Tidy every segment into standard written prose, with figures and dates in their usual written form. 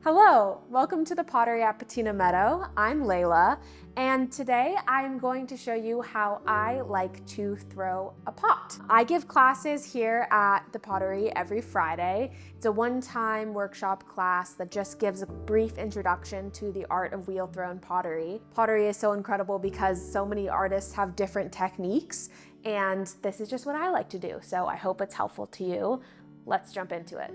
Hello, welcome to the Pottery at Patina Meadow. I'm Layla, and today I'm going to show you how I like to throw a pot. I give classes here at the Pottery every Friday. It's a one-time workshop class that just gives a brief introduction to the art of wheel-thrown pottery. Pottery is so incredible because so many artists have different techniques, and this is just what I like to do, so I hope it's helpful to you. Let's jump into it.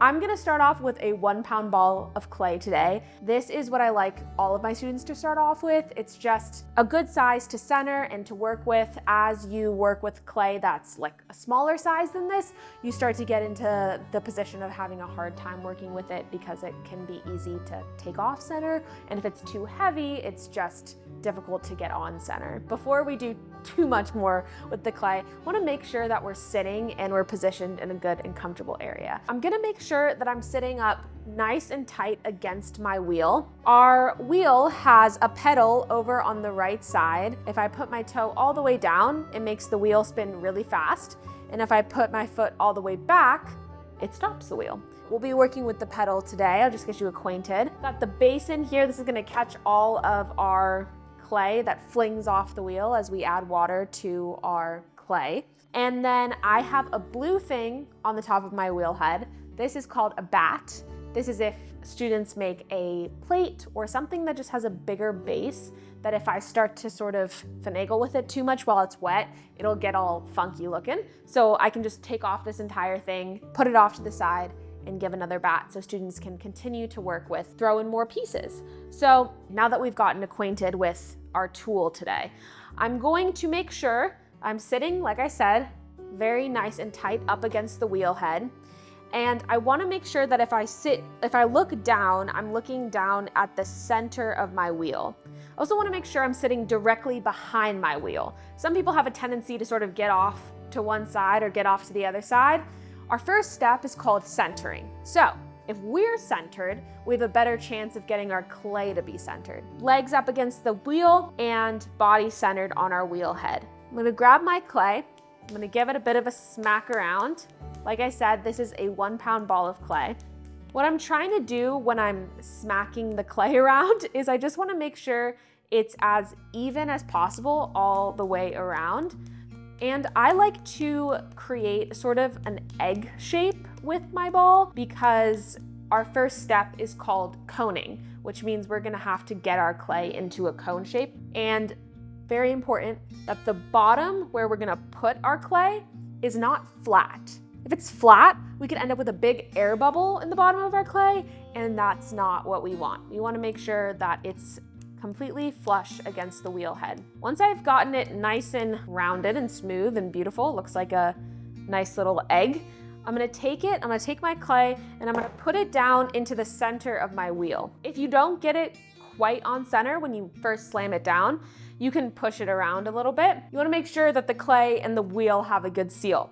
I'm gonna start off with a 1-pound ball of clay today. This is what I like all of my students to start off with. It's just a good size to center and to work with. As you work with clay that's like a smaller size than this, you start to get into the position of having a hard time working with it because it can be easy to take off center. And if it's too heavy, it's just difficult to get on center. Before we do too much more with the clay, I wanna make sure that we're sitting and we're positioned in a good and comfortable area. I'm gonna make sure that I'm sitting up nice and tight against my wheel. Our wheel has a pedal over on the right side. If I put my toe all the way down, it makes the wheel spin really fast. And if I put my foot all the way back, it stops the wheel. We'll be working with the pedal today. I'll just get you acquainted. Got the basin here. This is gonna catch all of our clay that flings off the wheel as we add water to our clay. And then I have a blue thing on the top of my wheel head. This is called a bat. This is if students make a plate or something that just has a bigger base, that if I start to sort of finagle with it too much while it's wet, it'll get all funky looking. So I can just take off this entire thing, put it off to the side, and give another bat so students can continue to work with throwing more pieces. So now that we've gotten acquainted with our tool today, I'm going to make sure I'm sitting, like I said, very nice and tight up against the wheel head. And I wanna make sure that if I look down, I'm looking down at the center of my wheel. I also wanna make sure I'm sitting directly behind my wheel. Some people have a tendency to sort of get off to one side or get off to the other side. Our first step is called centering. So if we're centered, we have a better chance of getting our clay to be centered. Legs up against the wheel and body centered on our wheel head. I'm gonna grab my clay. I'm gonna give it a bit of a smack around. Like I said, this is a 1-pound ball of clay. What I'm trying to do when I'm smacking the clay around is I just wanna make sure it's as even as possible all the way around. And I like to create sort of an egg shape with my ball because our first step is called coning, which means we're gonna have to get our clay into a cone shape. And very important that the bottom where we're gonna put our clay is not flat. If it's flat, we could end up with a big air bubble in the bottom of our clay, and that's not what we want. We wanna make sure that it's completely flush against the wheel head. Once I've gotten it nice and rounded and smooth and beautiful, looks like a nice little egg, I'm gonna take my clay and I'm gonna put it down into the center of my wheel. If you don't get it quite on center when you first slam it down, you can push it around a little bit. You wanna make sure that the clay and the wheel have a good seal.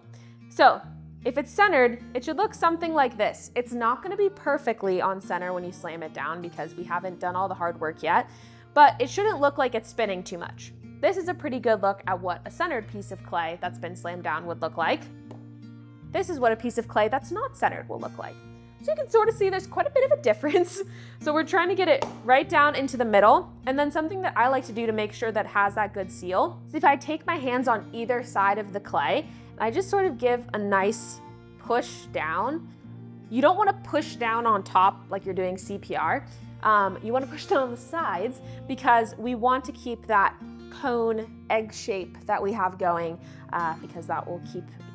So if it's centered, it should look something like this. It's not gonna be perfectly on center when you slam it down because we haven't done all the hard work yet, but it shouldn't look like it's spinning too much. This is a pretty good look at what a centered piece of clay that's been slammed down would look like. This is what a piece of clay that's not centered will look like. So you can sort of see there's quite a bit of a difference. So we're trying to get it right down into the middle. And then something that I like to do to make sure that it has that good seal is if I take my hands on either side of the clay, and I just sort of give a nice push down. You don't want to push down on top like you're doing CPR. You want to push down on the sides because we want to keep that cone egg shape that we have going because that will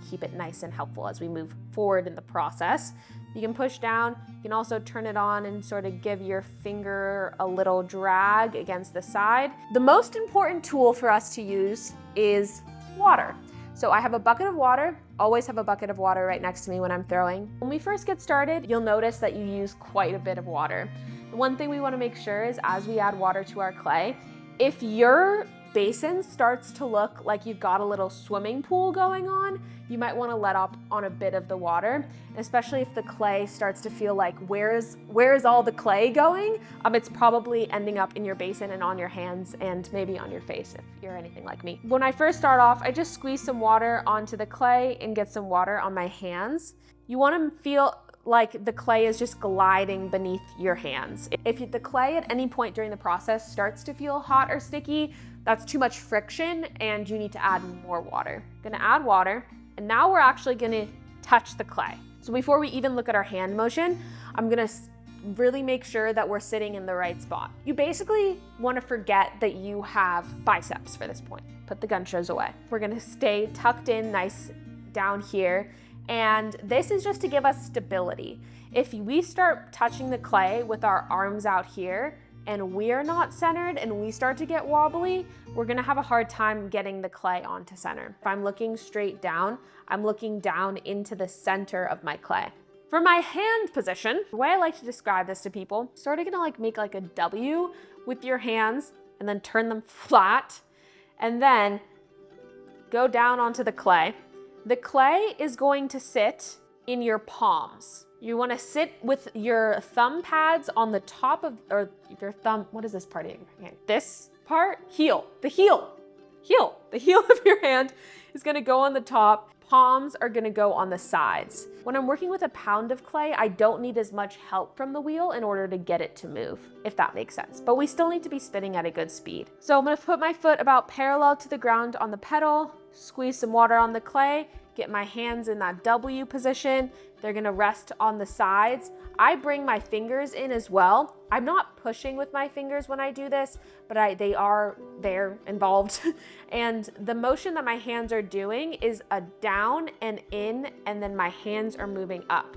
keep it nice and helpful as we move forward in the process. You can push down. You can also turn it on and sort of give your finger a little drag against the side. The most important tool for us to use is water. So I have a bucket of water, always have a bucket of water right next to me when I'm throwing. When we first get started, you'll notice that you use quite a bit of water. The one thing we want to make sure is as we add water to our clay, if you're basin starts to look like you've got a little swimming pool going on, you might want to let up on a bit of the water, especially if the clay starts to feel like where is all the clay going? It's probably ending up in your basin and on your hands and maybe on your face if you're anything like me. When I first start off, I just squeeze some water onto the clay and get some water on my hands. You want to feel like the clay is just gliding beneath your hands. If the clay at any point during the process starts to feel hot or sticky, that's too much friction and you need to add more water. I'm gonna add water, and now we're actually gonna touch the clay. So before we even look at our hand motion, I'm gonna really make sure that we're sitting in the right spot. You basically wanna forget that you have biceps for this point. Put the gun shows away. We're gonna stay tucked in nice down here. And this is just to give us stability. If we start touching the clay with our arms out here and we're not centered and we start to get wobbly, we're gonna have a hard time getting the clay onto center. If I'm looking straight down, I'm looking down into the center of my clay. For my hand position, the way I like to describe this to people, sort of gonna make like a W with your hands and then turn them flat and then go down onto the clay. The clay is going to sit in your palms. You want to sit with your thumb pads on the top of, or your thumb, what is this part of your hand? This part? Heel. The heel of your hand is going to go on the top. Palms are going to go on the sides. When I'm working with a pound of clay, I don't need as much help from the wheel in order to get it to move, if that makes sense. But we still need to be spinning at a good speed. So I'm going to put my foot about parallel to the ground on the pedal, squeeze some water on the clay, get my hands in that W position. They're gonna rest on the sides. I bring my fingers in as well. I'm not pushing with my fingers when I do this, but they're involved. And the motion that my hands are doing is a down and in, and then my hands are moving up.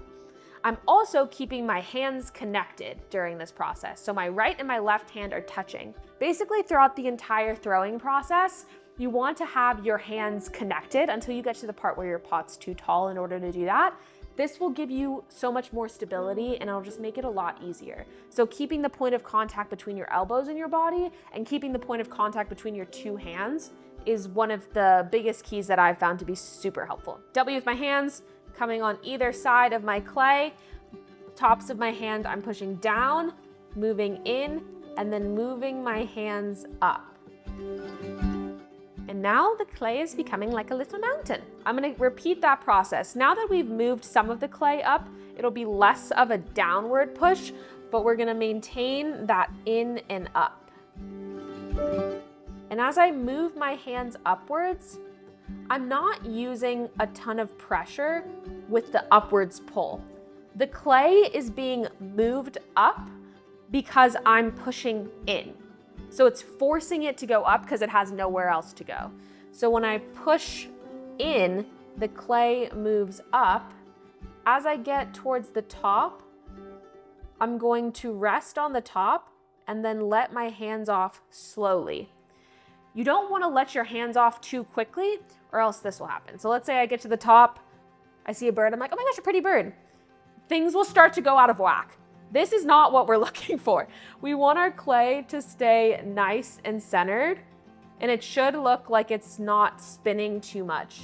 I'm also keeping my hands connected during this process. So my right and my left hand are touching. Basically throughout the entire throwing process, you want to have your hands connected until you get to the part where your pot's too tall in order to do that. This will give you so much more stability and it'll just make it a lot easier. So keeping the point of contact between your elbows and your body and keeping the point of contact between your two hands is one of the biggest keys that I've found to be super helpful. W with my hands, coming on either side of my clay. Tops of my hand, I'm pushing down, moving in, and then moving my hands up. And now the clay is becoming like a little mountain. I'm gonna repeat that process. Now that we've moved some of the clay up, it'll be less of a downward push, but we're gonna maintain that in and up. And as I move my hands upwards, I'm not using a ton of pressure with the upwards pull. The clay is being moved up because I'm pushing in. So it's forcing it to go up because it has nowhere else to go. So when I push in, the clay moves up. As I get towards the top, I'm going to rest on the top and then let my hands off slowly. You don't want to let your hands off too quickly or else this will happen. So let's say I get to the top, I see a bird, I'm like, oh my gosh, a pretty bird. Things will start to go out of whack. This is not what we're looking for. We want our clay to stay nice and centered, and it should look like it's not spinning too much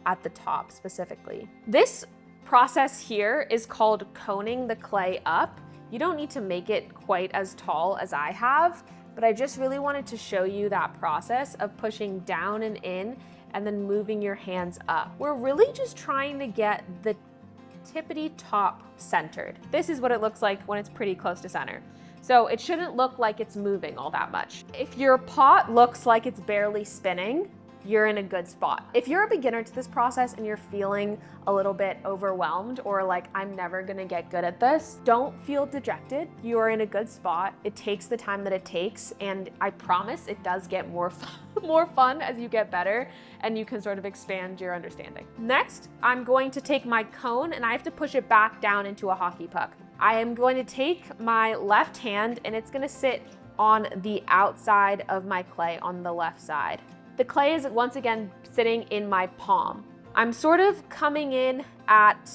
at the top specifically. This process here is called coning the clay up. You don't need to make it quite as tall as I have, but I just really wanted to show you that process of pushing down and in and then moving your hands up. We're really just trying to get the tippity top centered. This is what it looks like when it's pretty close to center. So it shouldn't look like it's moving all that much. If your pot looks like it's barely spinning, you're in a good spot. If you're a beginner to this process and you're feeling a little bit overwhelmed or like, I'm never gonna get good at this, don't feel dejected. You are in a good spot. It takes the time that it takes, and I promise it does get more fun as you get better and you can sort of expand your understanding. Next, I'm going to take my cone and I have to push it back down into a hockey puck. I am going to take my left hand and it's gonna sit on the outside of my clay on the left side. The clay is once again sitting in my palm. I'm sort of coming in at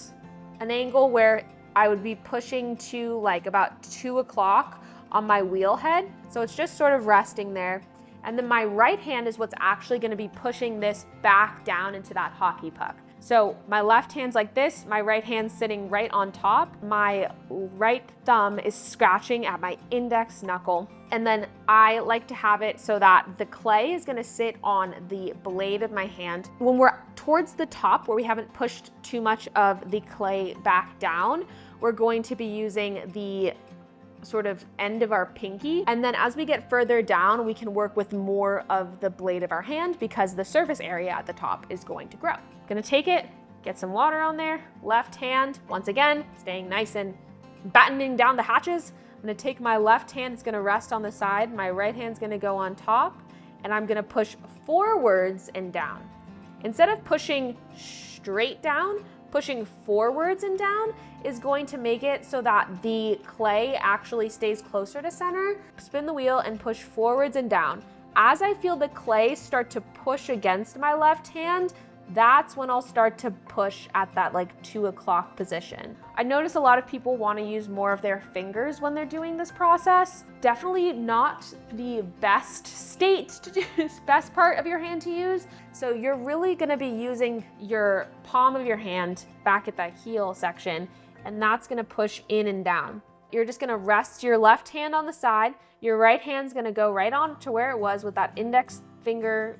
an angle where I would be pushing to like about 2 o'clock on my wheel head. So it's just sort of resting there. And then my right hand is what's actually gonna be pushing this back down into that hockey puck. So my left hand's like this, my right hand's sitting right on top, my right thumb is scratching at my index knuckle, and then I like to have it so that the clay is gonna sit on the blade of my hand. When we're towards the top where we haven't pushed too much of the clay back down, we're going to be using the sort of end of our pinky. And then as we get further down, we can work with more of the blade of our hand because the surface area at the top is going to grow. Gonna take it, get some water on there, left hand, once again, staying nice and battening down the hatches. I'm gonna take my left hand, it's gonna rest on the side, my right hand's gonna go on top, and I'm gonna push forwards and down. Instead of pushing straight down, pushing forwards and down is going to make it so that the clay actually stays closer to center. Spin the wheel and push forwards and down. As I feel the clay start to push against my left hand, that's when I'll start to push at that like 2 o'clock position. I notice a lot of people want to use more of their fingers when they're doing this process. Definitely not the best state to do this, best part of your hand to use. So you're really going to be using your palm of your hand back at that heel section, and that's going to push in and down. You're just going to rest your left hand on the side. Your right hand's going to go right on to where it was with that index finger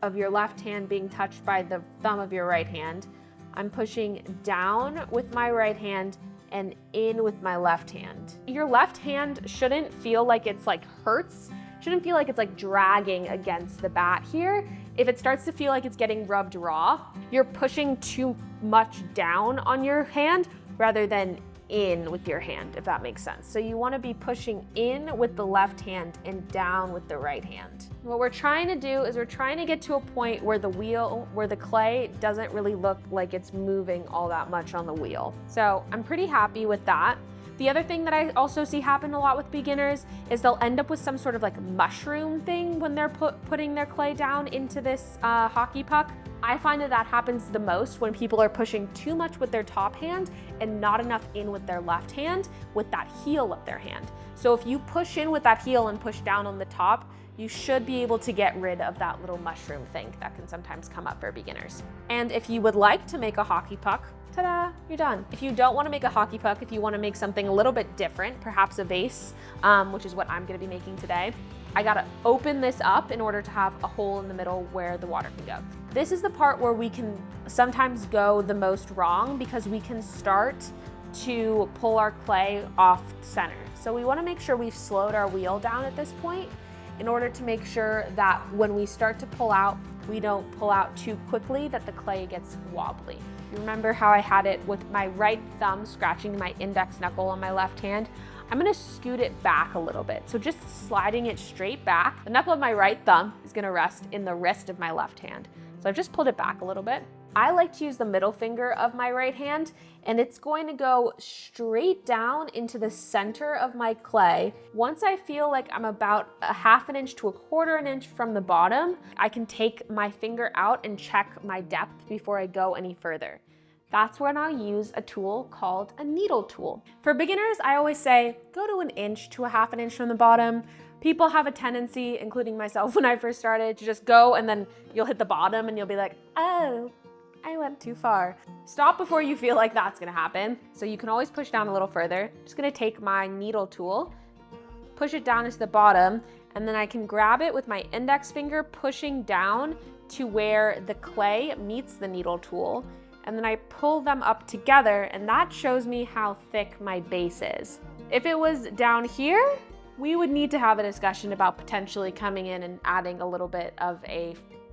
of your left hand being touched by the thumb of your right hand. I'm pushing down with my right hand and in with my left hand. Your left hand shouldn't feel like it's like hurts, shouldn't feel like it's like dragging against the bat here. If it starts to feel like it's getting rubbed raw, you're pushing too much down on your hand rather than in with your hand, if that makes sense. So you want to be pushing in with the left hand and down with the right hand. What we're trying to do is we're trying to get to a point where the clay doesn't really look like it's moving all that much on the wheel. So I'm pretty happy with that. The other thing that I also see happen a lot with beginners is they'll end up with some sort of like mushroom thing when they're putting their clay down into this hockey puck. I find that happens the most when people are pushing too much with their top hand and not enough in with their left hand with that heel of their hand. So if you push in with that heel and push down on the top, you should be able to get rid of that little mushroom thing that can sometimes come up for beginners. And if you would like to make a hockey puck, ta-da, you're done. If you don't want to make a hockey puck, if you want to make something a little bit different, perhaps a vase, which is what I'm going to be making today, I gotta open this up in order to have a hole in the middle where the water can go. This is the part where we can sometimes go the most wrong because we can start to pull our clay off center. So we want to make sure we've slowed our wheel down at this point in order to make sure that when we start to pull out, we don't pull out too quickly that the clay gets wobbly. You remember how I had it with my right thumb scratching my index knuckle on my left hand? I'm gonna scoot it back a little bit. So just sliding it straight back. The knuckle of my right thumb is gonna rest in the wrist of my left hand. So I've just pulled it back a little bit. I like to use the middle finger of my right hand, and it's going to go straight down into the center of my clay. Once I feel like I'm about a 1/2 inch to 1/4 inch from the bottom, I can take my finger out and check my depth before I go any further. That's when I'll use a tool called a needle tool. For beginners, I always say, go to 1 inch to a 1/2 inch from the bottom. People have a tendency, including myself when I first started, to just go and then you'll hit the bottom and you'll be like, oh, I went too far. Stop before you feel like that's gonna happen. So you can always push down a little further. Just gonna take my needle tool, push it down into the bottom, and then I can grab it with my index finger, pushing down to where the clay meets the needle tool. And then I pull them up together, and that shows me how thick my base is. If it was down here, we would need to have a discussion about potentially coming in and adding a little bit of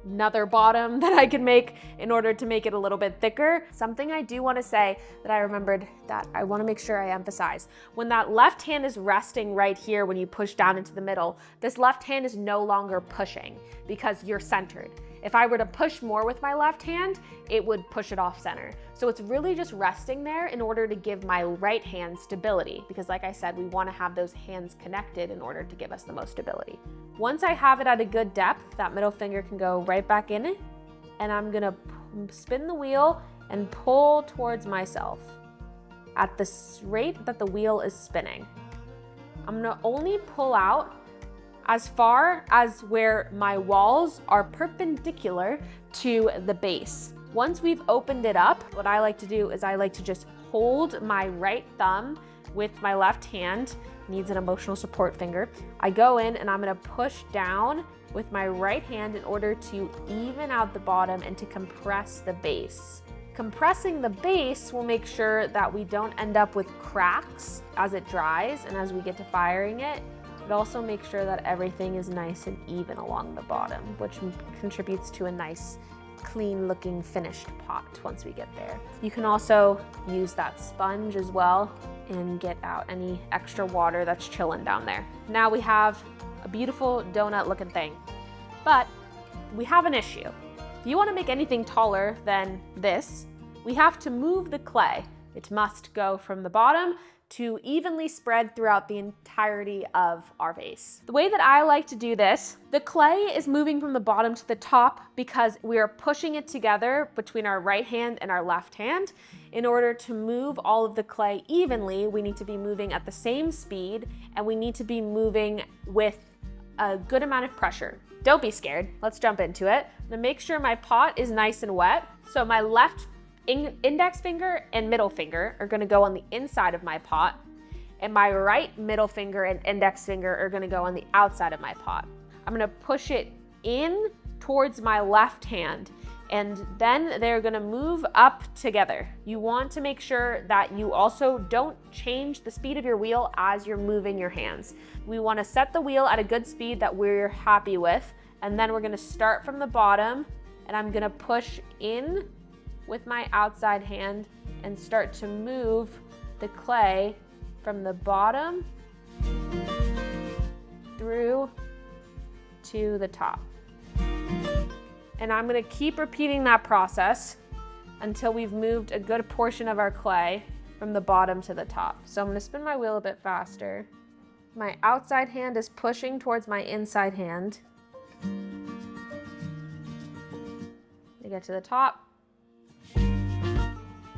another bottom that I can make in order to make it a little bit thicker. Something I do want to say that I remembered that I want to make sure I emphasize. When that left hand is resting right here when you push down into the middle, this left hand is no longer pushing because you're centered. If I were to push more with my left hand, it would push it off center. So it's really just resting there in order to give my right hand stability, because like I said, we want to have those hands connected in order to give us the most stability. Once I have it at a good depth, that middle finger can go right back in it, and I'm gonna spin the wheel and pull towards myself at the rate that the wheel is spinning. I'm gonna only pull out as far as where my walls are perpendicular to the base. Once we've opened it up, what I like to do is I like to just hold my right thumb with my left hand, needs an emotional support finger. I go in and I'm gonna push down with my right hand in order to even out the bottom and to compress the base. Compressing the base will make sure that we don't end up with cracks as it dries and as we get to firing it. It also makes sure that everything is nice and even along the bottom, which contributes to a nice, clean looking finished pot once we get there. You can also use that sponge as well and get out any extra water that's chilling down there. Now we have a beautiful donut looking thing, but we have an issue. If you want to make anything taller than this, we have to move the clay. It must go from the bottom to evenly spread throughout the entirety of our vase. The way that I like to do this, the clay is moving from the bottom to the top because we are pushing it together between our right hand and our left hand. In order to move all of the clay evenly, we need to be moving at the same speed and we need to be moving with a good amount of pressure. Don't be scared, let's jump into it. I'm gonna make sure my pot is nice and wet. So my left index finger and middle finger are gonna go on the inside of my pot, and my right middle finger and index finger are gonna go on the outside of my pot. I'm gonna push it in towards my left hand, and then they're gonna move up together. You want to make sure that you also don't change the speed of your wheel as you're moving your hands. We wanna set the wheel at a good speed that we're happy with, and then we're gonna start from the bottom, and I'm gonna push in with my outside hand and start to move the clay from the bottom through to the top. And I'm gonna keep repeating that process until we've moved a good portion of our clay from the bottom to the top. So I'm gonna spin my wheel a bit faster. My outside hand is pushing towards my inside hand. To get to the top,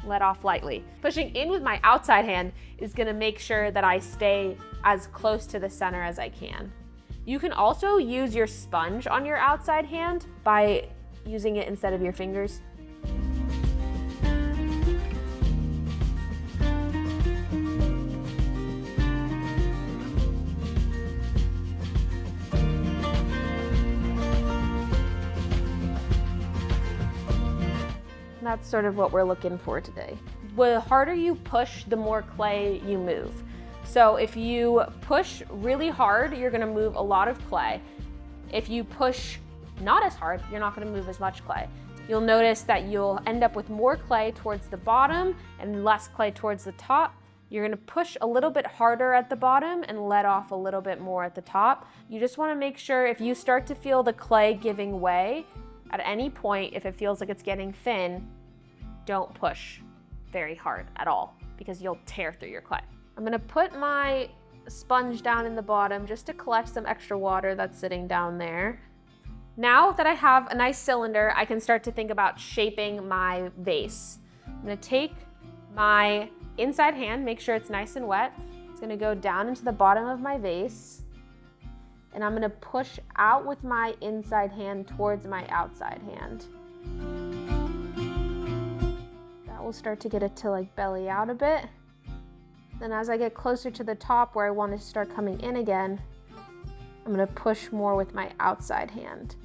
let off lightly. Pushing in with my outside hand is gonna make sure that I stay as close to the center as I can. You can also use your sponge on your outside hand by using it instead of your fingers. That's sort of what we're looking for today. The harder you push, the more clay you move. So if you push really hard, you're gonna move a lot of clay. If you push not as hard, you're not gonna move as much clay. You'll notice that you'll end up with more clay towards the bottom and less clay towards the top. You're gonna push a little bit harder at the bottom and let off a little bit more at the top. You just wanna make sure if you start to feel the clay giving way, at any point, if it feels like it's getting thin, don't push very hard at all because you'll tear through your clay. I'm gonna put my sponge down in the bottom just to collect some extra water that's sitting down there. Now that I have a nice cylinder, I can start to think about shaping my vase. I'm gonna take my inside hand, make sure it's nice and wet. It's gonna go down into the bottom of my vase, and I'm gonna push out with my inside hand towards my outside hand. That will start to get it to like belly out a bit. Then as I get closer to the top where I want to start coming in again, I'm gonna push more with my outside hand.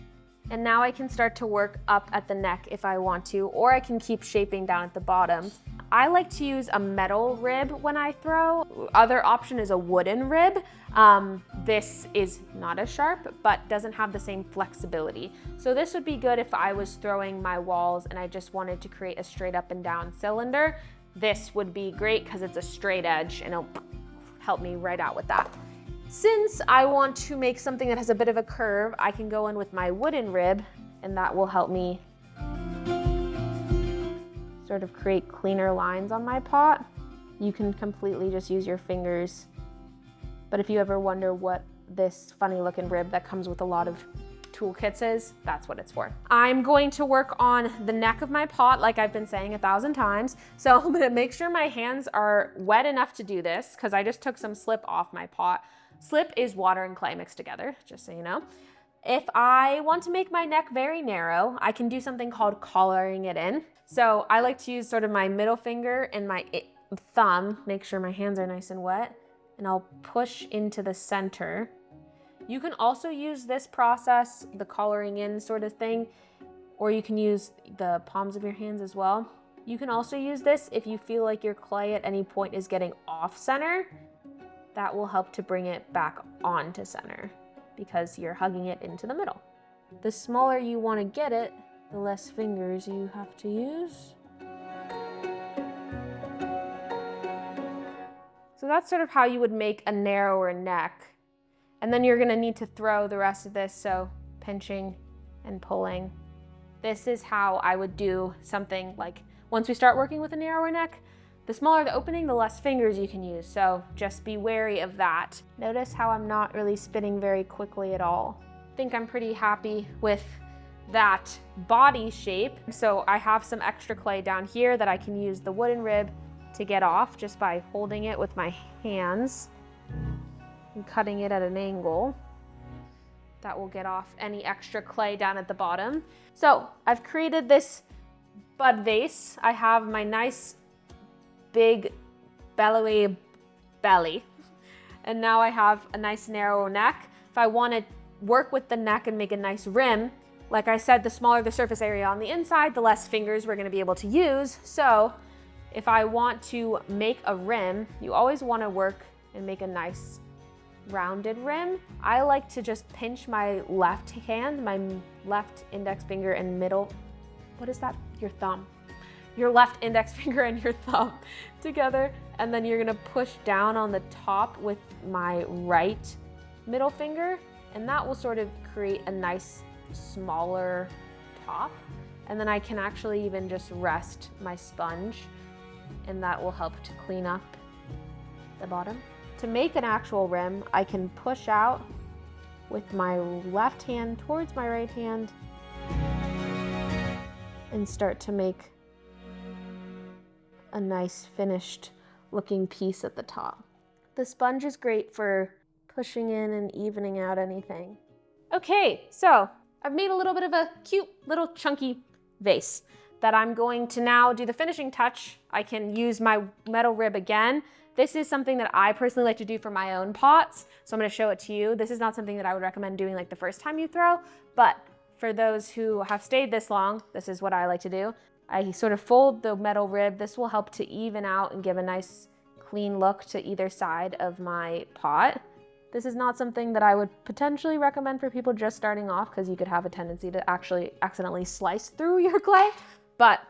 And now I can start to work up at the neck if I want to, or I can keep shaping down at the bottom. I like to use a metal rib when I throw. Other option is a wooden rib. This is not as sharp, but doesn't have the same flexibility. So this would be good if I was throwing my walls and I just wanted to create a straight up and down cylinder. This would be great because it's a straight edge and it'll help me right out with that. Since I want to make something that has a bit of a curve, I can go in with my wooden rib and that will help me sort of create cleaner lines on my pot. You can completely just use your fingers. But if you ever wonder what this funny looking rib that comes with a lot of toolkits is, that's what it's for. I'm going to work on the neck of my pot like I've been saying 1,000 times. So I'm gonna make sure my hands are wet enough to do this because I just took some slip off my pot. Slip is water and clay mixed together, just so you know. If I want to make my neck very narrow, I can do something called collaring it in. So I like to use sort of my middle finger and my thumb, make sure my hands are nice and wet, and I'll push into the center. You can also use this process, the collaring in sort of thing, or you can use the palms of your hands as well. You can also use this if you feel like your clay at any point is getting off center. That will help to bring it back onto center, because you're hugging it into the middle. The smaller you want to get it, the less fingers you have to use. So that's sort of how you would make a narrower neck. And then you're gonna need to throw the rest of this, so pinching and pulling. This is how I would do something like, once we start working with a narrower neck, the smaller the opening, the less fingers you can use, so just be wary of that. Notice how I'm not really spinning very quickly at all. I think I'm pretty happy with that body shape. So I have some extra clay down here that I can use the wooden rib to get off just by holding it with my hands and cutting it at an angle. That will get off any extra clay down at the bottom. So I've created this bud vase. I have my nice big bellowy belly. And now I have a nice narrow neck. If I want to work with the neck and make a nice rim, like I said, the smaller the surface area on the inside, the less fingers we're going to be able to use. So if I want to make a rim, you always want to work and make a nice rounded rim. I like to just pinch my left hand, my left index finger and middle, what is that? Your thumb. Your left index finger and your thumb together, and then you're gonna push down on the top with my right middle finger, and that will sort of create a nice smaller top. And then I can actually even just rest my sponge, and that will help to clean up the bottom. To make an actual rim, I can push out with my left hand towards my right hand and start to make a nice finished looking piece at the top. The sponge is great for pushing in and evening out anything. Okay, so I've made a little bit of a cute little chunky vase that I'm going to now do the finishing touch. I can use my metal rib again. This is something that I personally like to do for my own pots, so I'm gonna show it to you. This is not something that I would recommend doing like the first time you throw, but for those who have stayed this long, this is what I like to do. I sort of fold the metal rib. This will help to even out and give a nice clean look to either side of my pot. This is not something that I would potentially recommend for people just starting off, because you could have a tendency to actually accidentally slice through your clay. But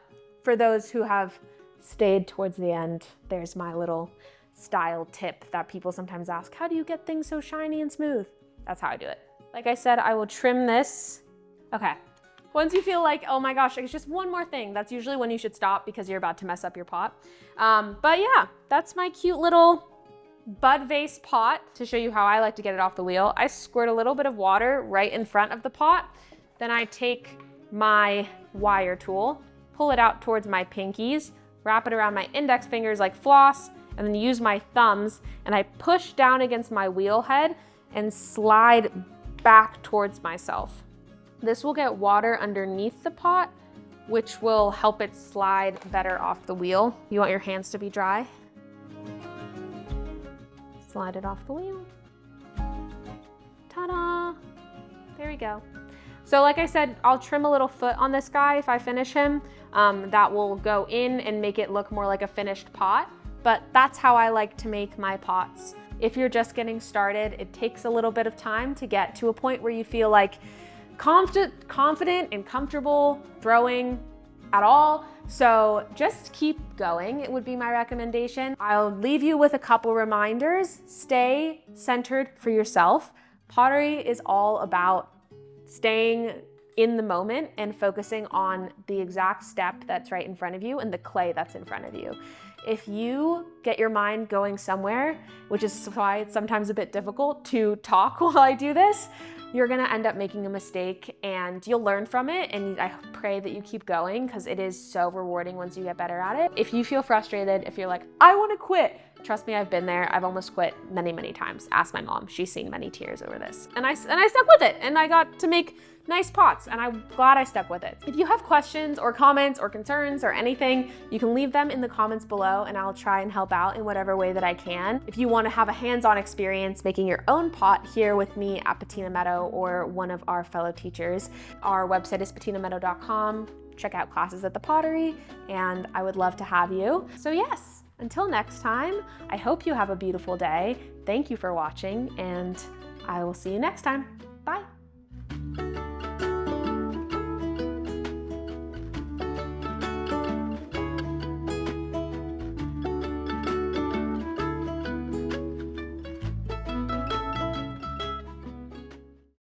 for those who have stayed towards the end, there's my little style tip that people sometimes ask, how do you get things so shiny and smooth? That's how I do it. Like I said, I will trim this. Okay. Once you feel like, oh my gosh, it's just one more thing, that's usually when you should stop because you're about to mess up your pot. But yeah, that's my cute little bud vase pot. To show you how I like to get it off the wheel, I squirt a little bit of water right in front of the pot. Then I take my wire tool, pull it out towards my pinkies, wrap it around my index fingers like floss, and then use my thumbs, and I push down against my wheel head and slide back towards myself. This will get water underneath the pot, which will help it slide better off the wheel. You want your hands to be dry. Slide it off the wheel. Ta-da! There we go. So like I said, I'll trim a little foot on this guy if I finish him. That will go in and make it look more like a finished pot. But that's how I like to make my pots. If you're just getting started, it takes a little bit of time to get to a point where you feel like confident and comfortable throwing at all. So just keep going, it would be my recommendation. I'll leave you with a couple reminders. Stay centered for yourself. Pottery is all about staying in the moment and focusing on the exact step that's right in front of you and the clay that's in front of you. If you get your mind going somewhere, which is why it's sometimes a bit difficult to talk while I do this, you're gonna end up making a mistake and you'll learn from it, and I pray that you keep going because it is so rewarding once you get better at it. If you feel frustrated, if you're like, I wanna quit, Trust me, I've been there. I've almost quit many, many times. Ask my mom. She's seen many tears over this. And I stuck with it, and I got to make nice pots, and I'm glad I stuck with it. If you have questions or comments or concerns or anything, you can leave them in the comments below, and I'll try and help out in whatever way that I can. If you want to have a hands-on experience making your own pot here with me at Patina Meadow or one of our fellow teachers, our website is patinameadow.com. Check out classes at the Pottery, and I would love to have you. So yes, until next time, I hope you have a beautiful day. Thank you for watching, and I will see you next time.